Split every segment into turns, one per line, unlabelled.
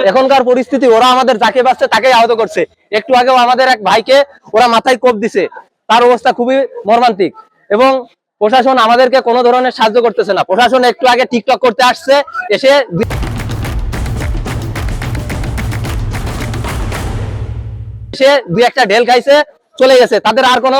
এখনকার পরিস্থিতি ওরা আমাদের যাকে বাঁচছে তাকেই আহত করছে। একটু আগেও আমাদের এক ভাইকে ওরা মাথায় কোপ দিছে, তার অবস্থা খুবই মর্মান্তিক। এবং প্রশাসন আমাদেরকে কোনো ধরনের সাহায্য করতেছে না। প্রশাসন একটু আগে টিকটক করতে আসছে, এসে দুই একটা ঢেল খাইছে, চলে গেছে, তাদের আর কোনো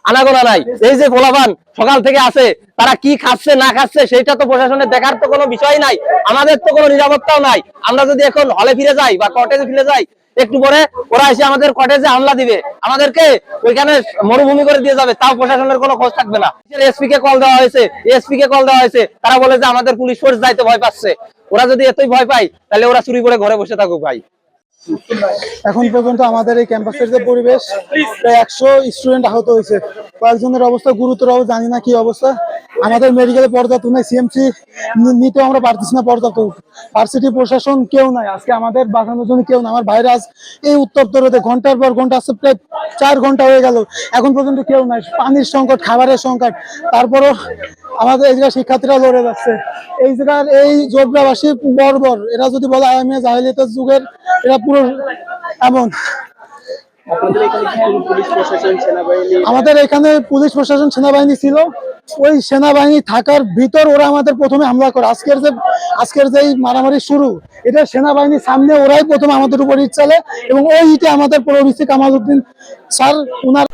আনাগোনা নাই। এই যে পোলাপান সকাল থেকে আছে, তারা কি খাচ্ছে না খাচ্ছে সেটা তো প্রশাসনের দেখার তো কোনো বিষয় নাই, আমাদের তো কোনো নিরাপত্তাও নাই। আমরা যদি এখন হলে ফিরে যাই বা কটেজে ফিরে যাই, একটু পরে ওরা এসে আমাদের কটেজে হামলা দিবে, আমাদেরকে ওইখানে মরুভূমি করে দিয়ে যাবে, তাও প্রশাসনের কোনো খোঁজ থাকবে না। এসপি কে কল দেওয়া হয়েছে, এসপি কে কল দেওয়া হয়েছে, তারা বলে যে আমাদের পুলিশ ফোর্স যাইতে ভয় পাচ্ছে। ওরা যদি এতই ভয় পায় তাহলে ওরা চুরি করে ঘরে বসে থাকুক ভাই।
এখন পর্যন্ত আমাদের এই ক্যাম্পাসের যে পরিবেশ, প্রায় 100 স্টুডেন্ট আহত হয়েছে, কয়েকজনের অবস্থা গুরুতর, জানি না কি অবস্থা। আমাদের মেডিকেলে পর্যাপ্ত নাই, সিএমসি নিতেও আমরা পারতেছি না পর্যাপ্ত। ভার্সিটি প্রশাসন কেউ নাই, আজকে আমাদের বাঁচানোর জন্য কেউ না। আমার ভাইরা আজ এই উত্তপ্তরতে ঘন্টার পর ঘন্টা, আসছে প্রায় 4 ঘন্টা হয়ে গেল, এখন পর্যন্ত কেউ নাই। পানির সংকট, খাবারের সংকট, তারপরও আমাদের এই জায়গায় শিক্ষার্থীরা লড়ে যাচ্ছে। এই জায়গার এই জোবরাবাসী বর্বর, এরা যদি বলে আইএমএ জাহেলিয়াতের যুগের, এরা পুরো এমন। আমাদের এখানে পুলিশ প্রশাসন সেনাবাহিনী ছিল, ওই সেনাবাহিনী থাকার ভিতর ওরা আমাদের প্রথমে হামলা করে। আজকের যে মারামারি শুরু, এটা সেনাবাহিনীর সামনে ওরাই প্রথমে আমাদের উপর ইট চালে, এবং ওই ইটে আমাদের পৌরবিসি কামালউদ্দিন স্যার উনার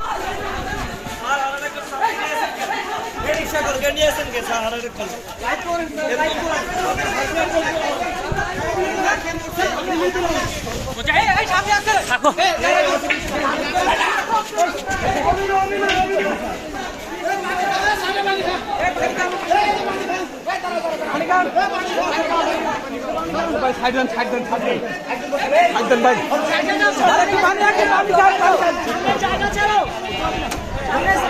ভাই